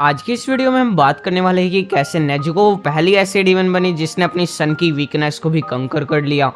आज की इस वीडियो में हम बात करने वाले हैं कि कैसे नेजुको वो पहली ऐसी डीमन बनी जिसने अपनी सन की वीकनेस को भी कंकर कर लिया।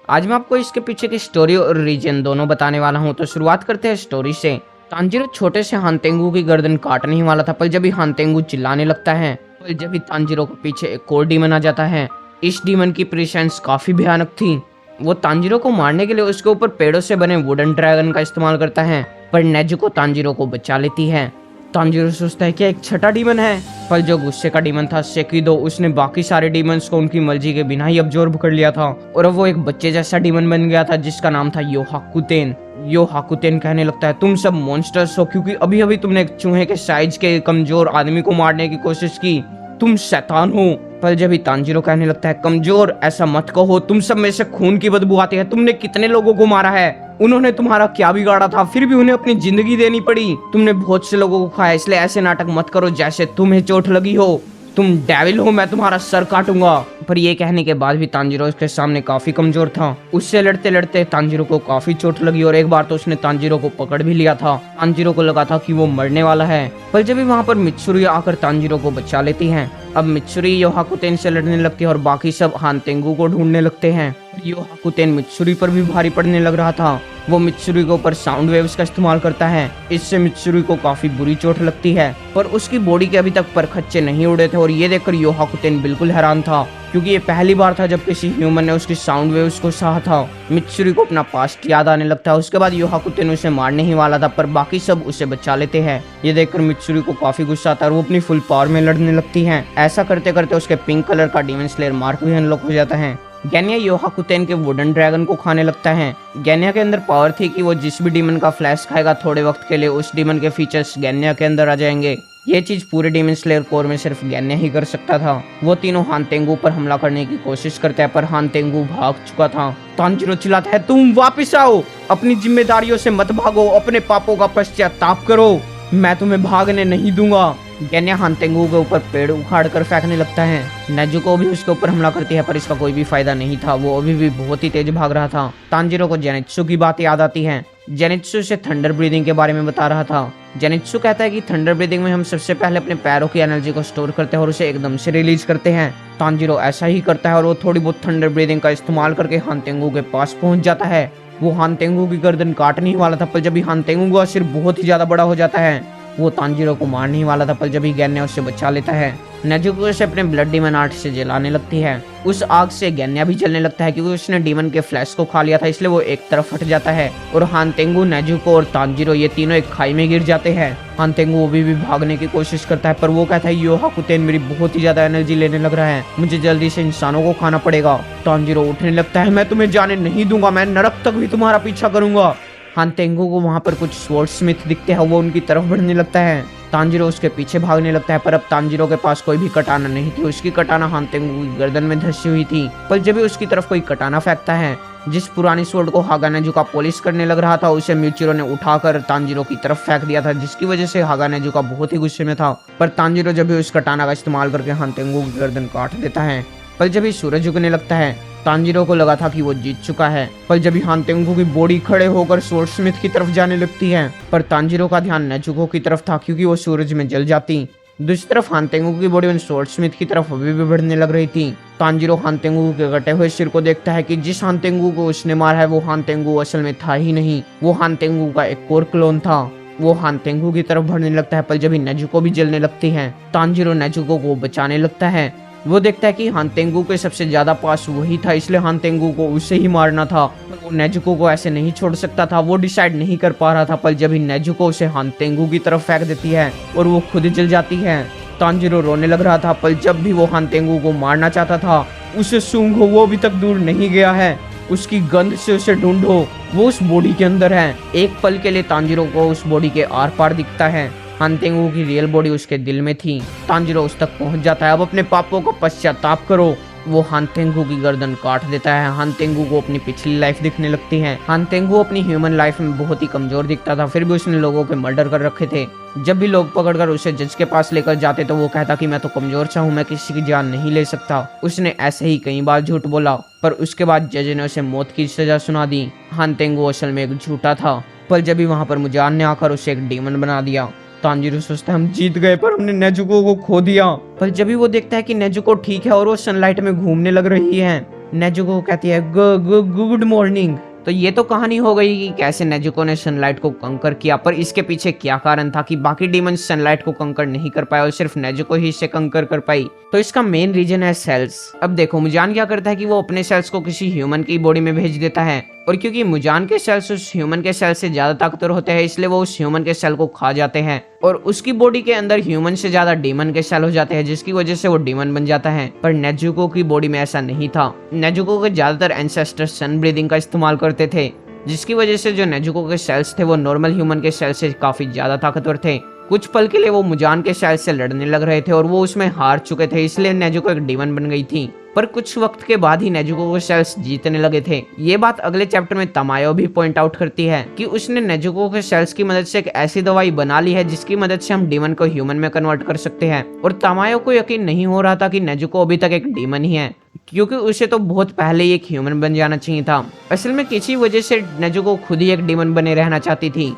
आज मैं आपको इसके पीछे की स्टोरी और रीजन दोनों बताने वाला हूं। तो शुरुआत करते हैं स्टोरी से। तांजीरो छोटे से हानतेंगु की गर्दन काटने ही वाला था, पर जब ही हानतेंगु चिल्लाने लगता है, पर जब ही तांजीरो के पीछे एक और डीमन आ जाता है। इस डीमन की प्रेजेंस काफी भयानक थी। वो तांजीरो को मारने के लिए उसके ऊपर पेड़ों से बने वुडन ड्रैगन का इस्तेमाल करता है, पर नेजुको तांजीरो को बचा लेती है। तांजीरो सोचता है कि एक छठा डीमन है, पर जो गुस्से का डीमन था सेकिदो, उसने बाकी सारे डीमंस को उनकी मर्जी के बिना ही अब्जॉर्ब कर लिया था और अब वो एक बच्चे जैसा डीमन बन गया था जिसका नाम था योहाकुतेन। योहाकुतेन कहने लगता है, तुम सब मॉन्स्टर्स हो क्योंकि अभी अभी तुमने एक चूहे के साइज के कमजोर आदमी को मारने की कोशिश की। तुम शैतान हो। पर जब ही तांजीरो कहने लगता है, कमजोर ऐसा मत कहो, तुम सब में से खून की बदबू आती है। तुमने कितने लोगों को मारा है? उन्होंने तुम्हारा क्या बिगाड़ा था? फिर भी उन्हें अपनी जिंदगी देनी पड़ी। तुमने बहुत से लोगों को खाया, इसलिए ऐसे नाटक मत करो जैसे तुम्हें चोट लगी हो। तुम डेविल हो, मैं तुम्हारा सर काटूंगा। पर ये कहने के बाद भी तांजीरो उसके सामने काफी कमजोर था। उससे लड़ते लड़ते तांजीरो को काफी चोट लगी और एक बार तो उसने तांजीरो को पकड़ भी लिया था। तांजीरो को लगा था कि वो मरने वाला है, पर जब भी वहाँ पर मित्सुरी आकर तांजीरो को बचा लेती है। अब मित्सुरी योहाकुतेन से लड़ने लगती है और बाकी सब हानतेंगु को ढूंढने लगते हैं। योहाकुतेन मित्सुरी पर भी भारी पड़ने लग रहा था। वो मित्सुरी के ऊपर साउंड वेव्स का इस्तेमाल करता है। इससे मित्सुरी को काफी बुरी चोट लगती है, पर उसकी बॉडी के अभी तक परखच्चे नहीं उड़े थे और ये देखकर योहाकुतेन बिल्कुल हैरान था क्योंकि ये पहली बार था जब किसी ह्यूमन ने उसकी साउंड वेव्स को सहा था। मित्सुरी को अपना पास्ट याद आने लगता है। उसके बाद योहाकुतेन उसे मारने ही वाला था, पर बाकी सब उसे बचा लेते हैं। ये देखकर मित्सुरी को काफी गुस्सा आता है और वो अपनी फुल पावर में लड़ने लगती है। ऐसा करते करते उसके पिंक कलर का डीमन स्लेयर मार्क भी अनलॉक हो जाता है। गैनिया योहाकुतेन के वुडन ड्रैगन को खाने लगता है। गैनिया के अंदर पावर थी कि वो जिस भी डीमन का फ्लैश खाएगा थोड़े वक्त के लिए उस डीमन के फीचर्स गैनिया के अंदर आ जाएंगे। ये चीज पूरे डीमन स्लेयर कोर में सिर्फ गैनिया ही कर सकता था। वो तीनों हानतेंगु पर हमला करने की कोशिश करते हैं, पर हानतेंगु भाग चुका था। तांजीरो चिल्लाता है, तुम वापिस आओ, अपनी जिम्मेदारियों से मत भागो, अपने पापों का पश्चाताप करो, मैं तुम्हें भागने नहीं दूंगा। गैनिया हानतेंगु के ऊपर पेड़ उखाड़ कर फेंकने लगता है। नेजुको भी उसके ऊपर हमला करती है, पर इसका कोई भी फायदा नहीं था। वो अभी भी बहुत ही तेज भाग रहा था। तांजीरो को जेनित्सु की बात याद आती है। जेनित्सु से थंडर ब्रीदिंग के बारे में बता रहा था। जेनित्सु कहता है कि थंडर ब्रीदिंग में हम सबसे पहले अपने पैरों की एनर्जी को स्टोर करते हैं और उसे एकदम से रिलीज करते हैं। तांजीरो ऐसा ही करता है और वो थोड़ी बहुत थंडर ब्रीदिंग का इस्तेमाल करके हानतेंगु के पास पहुंच जाता है। वो हानतेंगु की गर्दन काटने ही वाला था, पर जब भी हानतेंगु का सिर बहुत ही ज्यादा बड़ा हो जाता है। वो तांजीरो को मारने ही वाला था, पर जब ही गैन्या उससे बचा लेता है। नेजुको उसे अपने ब्लड डीमन आर्ट से जलाने लगती है। उस आग से गैन्या भी जलने लगता है क्योंकि उसने डीमन के फ्लैश को खा लिया था, इसलिए वो एक तरफ हट जाता है और हानतेंगु, नेजुको और तांजीरो ये तीनों एक खाई में गिर जाते हैं। हानतेंगु अभी भी भागने की कोशिश करता है, पर वो कहता है, योहाकुतेन मेरी बहुत ही ज्यादा एनर्जी लेने लग रहा है, मुझे जल्दी से इंसानों को खाना पड़ेगा। तांजीरो उठने लगता है, मैं तुम्हें जाने नहीं दूंगा, मैं नरक तक भी तुम्हारा पीछा करूंगा। हानतेंगु को वहां पर कुछ स्वॉर्ड स्मिथ दिखते हैं, वो उनकी तरफ बढ़ने लगता है। तांजीरो उसके पीछे भागने लगता है, पर अब तांजीरो के पास कोई भी कटाना नहीं थी। उसकी कटाना हानतेंगु की गर्दन में धंसी हुई थी। पर जब भी उसकी तरफ कोई कटाना फेंकता है, जिस पुरानी स्वॉर्ड को हागानेजुका पॉलिश करने लग रहा था, उसे मिचिरो ने उठाकर तांजीरो की तरफ फेंक दिया था, जिसकी वजह से हागानेजुका बहुत ही गुस्से में था। पर तांजीरो जब भी उस कटाना का इस्तेमाल करके हानतेंगु की गर्दन काट देता है। पर जब भी सूरज उगने लगता है, तांजीरो को लगा था कि वो जीत चुका है, पर जब भी हानतेंगु की बॉडी खड़े होकर स्वॉर्ड स्मिथ की तरफ जाने लगती है, पर तांजीरो का ध्यान नेजुको की तरफ था क्योंकि वो सूरज में जल जाती। दूसरी तरफ हानतेंगु की बॉडी उन स्वॉर्ड स्मिथ की तरफ अभी भी बढ़ने लग रही थी। तांजीरो हानतेंगु के कटे हुए सिर को देखता है कि जिस हानतेंगु को उसने मारा है वो हानतेंगु असल में था ही नहीं, वो हानतेंगु का एक और क्लोन था। वो हानतेंगु की तरफ बढ़ने लगता है, पर जब भी नेजुको भी जलने लगती है, तांजीरो नेजुको को बचाने लगता है। वो देखता है कि हानतेंगु के सबसे ज्यादा पास वही था, इसलिए हानतेंगु को उसे ही मारना था। पर वो नेजुको को ऐसे नहीं छोड़ सकता था, वो डिसाइड नहीं कर पा रहा था। पर जब ही नेजुको उसे हानतेंगु की तरफ फेंक देती है और वो खुद जल जाती है। तांजीरो रोने लग रहा था, पर जब भी वो हानतेंगु को मारना चाहता था, उसे सूंघो, वो अभी तक दूर नहीं गया है, उसकी गंध से उसे ढूंढो, वो उस बॉडी के अंदर है। एक पल के लिए तांजीरो को उस बॉडी के आर पार दिखता है। हानतेंगु की रियल बॉडी उसके दिल में थी। तांजीरो उस तक पहुंच जाता है। अब अपने पापों का पश्चाताप करो। वो हानतेंगु की गर्दन काट देता है। हानतेंगु को अपनी पिछली लाइफ दिखने लगती है। हानतेंगु अपनी ह्यूमन लाइफ में बहुत ही कमजोर दिखता था, फिर भी उसने लोगों के मर्डर कर रखे थे। जब भी लोग पकड़कर उसे जज के पास लेकर जाते तो वो कहता कि मैं तो कमजोर सा हूँ, मैं किसी की जान नहीं ले सकता। उसने ऐसे ही कई बार झूठ बोला, पर उसके बाद जज ने उसे मौत की सजा सुना दी। हानतेंगु असल में एक झूठा था, पर जब भी वहाँ पर मुजान ने आकर उसे एक डीमन बना दिया। तांजीरो सोचता है हम जीत गए पर हमने नेजुको को खो दिया। पर जब भी वो देखता है कि नेजुको ठीक है और वो सनलाइट में घूमने लग रही है, नेजुको कहती है गुड मॉर्निंग। तो ये तो कहानी हो गई कि कैसे नेजुको ने सनलाइट को कंकर किया, पर इसके पीछे क्या कारण था कि बाकी डीमंस सनलाइट को कंकर नहीं कर पाए और सिर्फ नेजुको ही इसे कंकर कर पाई। तो इसका मेन रीजन है सेल्स। अब देखो मुजान क्या करता है कि वो अपने सेल्स को किसी ह्यूमन की बॉडी में भेज देता है, और क्योंकि मुजान के सेल्स उस ह्यूमन के सेल से ज्यादा ताकतवर होते हैं इसलिए वो उस ह्यूमन के सेल को खा जाते हैं और उसकी बॉडी के अंदर ह्यूमन से ज्यादा डीमन के सेल हो जाते हैं, जिसकी वजह से वो डीमन बन जाता है। पर नेजुको की बॉडी में ऐसा नहीं था। नेजुको के ज्यादातर एंसेस्टर सन ब्रीदिंग का इस्तेमाल करते थे, जिसकी वजह से जो नेजुको के सेल्स थे वो नॉर्मल ह्यूमन के सेल से काफी ज्यादा ताकतवर थे। कुछ पल के लिए वो मुजान के सेल से लड़ने लग रहे थे और वो उसमें हार चुके थे, इसलिए नेजुको एक डीमन बन गई थी। पर कुछ वक्त के बाद ही नेजुको के सेल्स जीतने लगे थे। ये बात अगले चैप्टर में तमायो भी पॉइंट आउट करती है कि उसने नेजुको के सेल्स की मदद से एक ऐसी दवाई बना ली है जिसकी मदद से हम डीमन को ह्यूमन में कन्वर्ट कर सकते हैं। और तमायो को यकीन नहीं हो रहा था कि नेजुको अभी तक एक डीमन ही है, क्योंकि उसे तो बहुत पहले ही एक ह्यूमन बन जाना चाहिए था। असल में किसी वजह से नेजुको खुद ही एक डीमन बने रहना चाहती थी।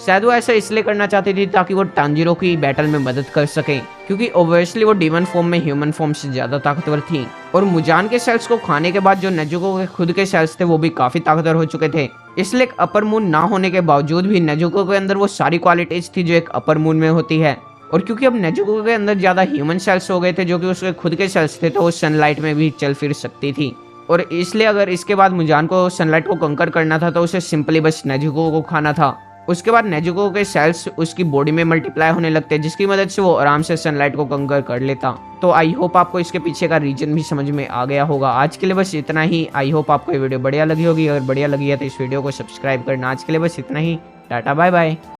शायद वो ऐसा इसलिए करना चाहती थी ताकि वो तांजीरो की बैटल में मदद कर सके, क्योंकि ऑब्वियसली वो डीमन फॉर्म में ह्यूमन फॉर्म से ज्यादा ताकतवर थी। और मुजान के सेल्स को खाने के बाद जो नेजुको के खुद के सेल्स थे वो भी काफी ताकतवर हो चुके थे, इसलिए एक अपर मून ना होने के बावजूद भी नेजुको के अंदर वो सारी क्वालिटीज थी जो एक अपर मून में होती है। और क्योंकि अब नेजुको के अंदर ज्यादा ह्यूमन सेल्स हो गए थे जो कि उसके खुद के सेल्स थे, तो वो सनलाइट में भी चल फिर सकती थी। और इसलिए अगर इसके बाद मुजान को सनलाइट को कंकर करना था तो उसे सिंपली बस नेजुको को खाना था। उसके बाद नेजुको के सेल्स उसकी बॉडी में मल्टीप्लाई होने लगते, जिसकी मदद से वो आराम से सनलाइट को कंकर कर लेता। तो आई होप आपको इसके पीछे का रीजन भी समझ में आ गया होगा। आज के लिए बस इतना ही। आई होप आपको ये वीडियो बढ़िया लगी होगी। अगर बढ़िया लगी है तो इस वीडियो को सब्सक्राइब करना। आज के लिए बस इतना ही। Tata bye bye.